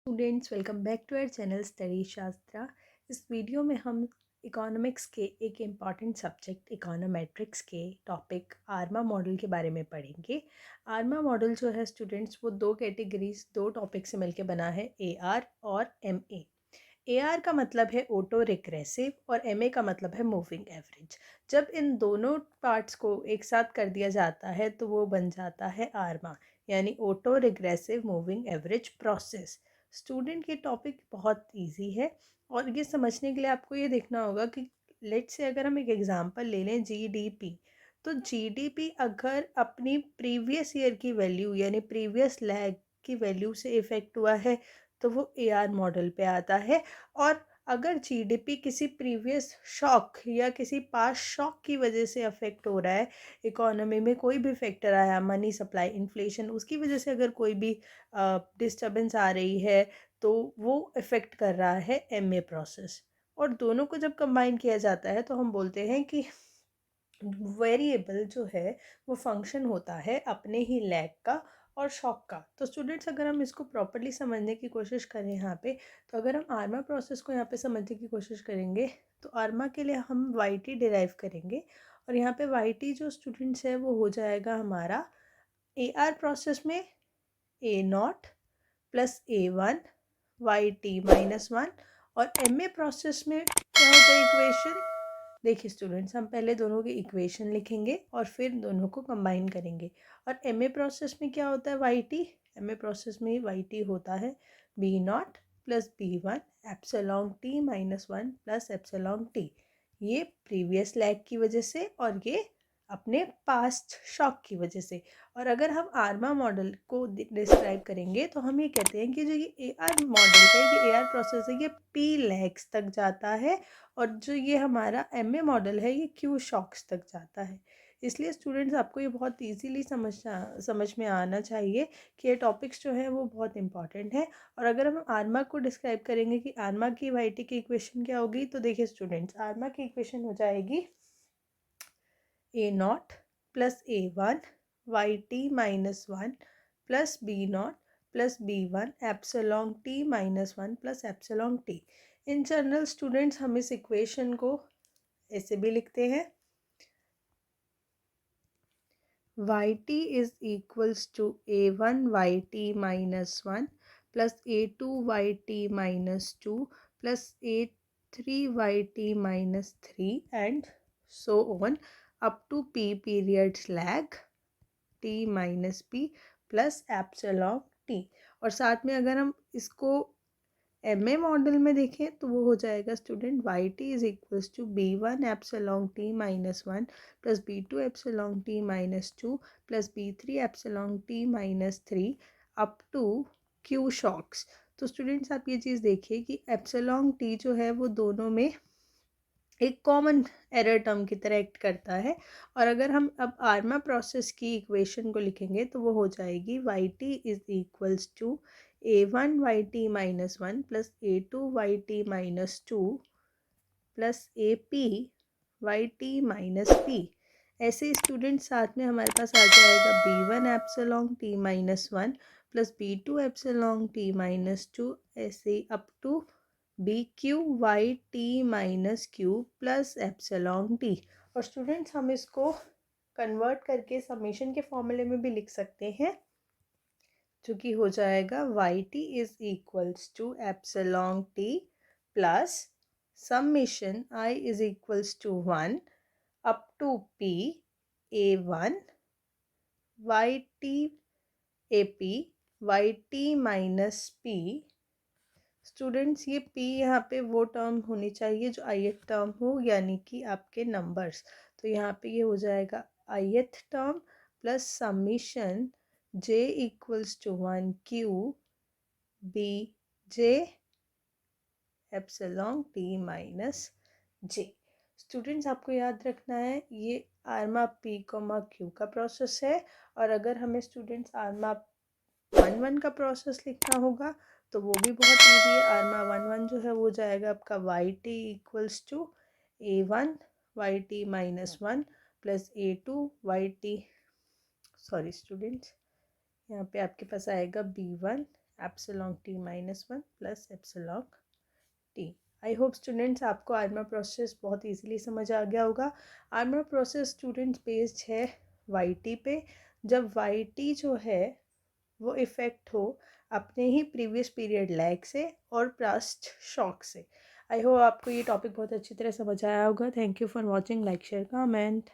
Students, welcome back to our channel Study Shastra. इस video में हम इकोनॉमिक्स के एक इम्पॉर्टेंट सब्जेक्ट इकोनोमेट्रिक्स के टॉपिक आर्मा मॉडल के बारे में पढ़ेंगे। आर्मा मॉडल जो है स्टूडेंट्स, वो दो टॉपिक से मिलकर बना है, ए आर और एम ए। AR का मतलब है ऑटो रिग्रेसिव और MA का मतलब है मूविंग एवरेज। जब इन दोनों पार्ट्स को एक साथ कर दिया जाता है तो वो बन जाता है आर्मा, यानी auto regressive moving average process. Student, ये टॉपिक बहुत इजी है और ये समझने के लिए आपको ये देखना होगा कि लेट्स से अगर हम एक एग्जांपल ले लें GDP, तो GDP अगर अपनी प्रीवियस ईयर की वैल्यू यानी प्रीवियस लैग की वैल्यू से इफ़ेक्ट हुआ है तो वो AR मॉडल पे आता है। और अगर GDP किसी प्रीवियस शॉक या किसी पास शॉक की वजह से अफेक्ट हो रहा है, इकोनॉमी में कोई भी फैक्टर आया, मनी सप्लाई, इन्फ्लेशन, उसकी वजह से अगर कोई भी डिस्टर्बेंस आ रही है तो वो इफ़ेक्ट कर रहा है MA प्रोसेस। और दोनों को जब कंबाइन किया जाता है तो हम बोलते हैं कि वेरिएबल जो है वो फंक्शन होता है अपने ही लैग का और शॉक का। तो स्टूडेंट्स, अगर हम इसको प्रॉपर्ली समझने की कोशिश करें यहाँ पे, तो अगर हम आर्मा प्रोसेस को यहाँ पे समझने की कोशिश करेंगे तो आर्मा के लिए हम वाई टी डिराइव करेंगे। और यहाँ पे वाई टी जो स्टूडेंट्स है वो हो जाएगा हमारा ए आर प्रोसेस में a naught plus A1 Y T minus one. और एम ए प्रोसेस में क्या होता है इक्वेशन? देखिए स्टूडेंट्स, हम पहले दोनों की इक्वेशन लिखेंगे और फिर दोनों को कंबाइन करेंगे। और एम ए प्रोसेस में क्या होता है Y T? M A process में वाई टी होता है B naught plus B1 epsilon T minus one plus epsilon T. ये प्रीवियस लैग की वजह से और ये अपने पास्ट शॉक की वजह से। और अगर हम आर्मा मॉडल को डिस्क्राइब करेंगे तो हम ये कहते हैं कि जो ये ए आर मॉडल है, ये ए आर प्रोसेस है, ये पी लैग्स तक जाता है। और जो ये हमारा एम ए मॉडल है ये क्यू शॉक्स तक जाता है। इसलिए स्टूडेंट्स, आपको ये बहुत इजीली समझ में आना चाहिए कि ये टॉपिक्स जो हैं वो बहुत इंपॉर्टेंट है। और अगर हम आर्मा को डिस्क्राइब करेंगे कि आर्मा की वाई टी की इक्वेशन क्या होगी, तो देखिए स्टूडेंट्स, आर्मा की इक्वेशन हो जाएगी a naught plus A1 Y T minus one plus b naught plus B1 epsilon T minus one plus epsilon t. In general students, हम इस इक्वेशन को ऐसे भी लिखते हैं, y T is equals to A1 Y T minus one plus A2 Y T minus two plus A3 y T minus three and so on up to P periods lag T minus P plus epsilon T। और साथ में अगर हम इसको M A model में देखें तो वो हो जाएगा student Y T is equals to B1 epsilon T minus one plus B2 epsilon T minus two plus B3 epsilon T minus three up to Q shocks. तो स्टूडेंट्स, आप ये चीज़ देखिए कि एप्सिलॉन टी जो है वो दोनों में एक कॉमन एरर टर्म की तरह एक्ट करता है। और अगर हम अब आर्मा प्रोसेस की इक्वेशन को लिखेंगे तो वो हो जाएगी y T is equals to A1 Y T minus one plus A2 Y T minus two plus AP Y T minus p. ऐसे स्टूडेंट, साथ में हमारे पास आ जाएगा B1 epsilon T minus one plus B2 epsilon T minus two, ऐसे up to BQ y T minus q plus epsilon t. और students, हम इसको कन्वर्ट करके समेशन के फॉर्मूले में भी लिख सकते हैं, जो कि हो जाएगा Y T is equals to epsilon T plus summation I is equals to one up to P A1 Y T AP Y T minus P। Students, ये P यहाँ पे वो टर्म होनी चाहिए जो ith टर्म हो, यानी कि आपके नंबर्स। तो यहाँ पे ये हो जाएगा ith term plus summation J equals to one Q B J epsilon T minus J। Students, आपको याद रखना है ये आर्मा P कोमा Q का प्रोसेस है। और अगर हमें स्टूडेंट्स आर्मा 1 का प्रोसेस लिखना होगा तो वो भी बहुत ईजी है। आर्मा 1 जो है वो जाएगा आपका Y T equals to A1 Y T minus one plus A2 Y T, sorry students, यहाँ पे आपके पास आएगा B1 epsilon T minus one plus epsilon T. I hope students आपको आर्मर प्रोसेस बहुत इजीली समझ आ गया होगा। आर्मर प्रोसेस स्टूडेंट्स बेस्ड है वाई टी पे। जब वाई टी जो है वो इफ़ेक्ट हो अपने ही प्रीवियस पीरियड लैग से और पास्ट शॉक से। आई होप आपको ये टॉपिक बहुत अच्छी तरह समझ आया होगा। Thank you for watching. Like share comment.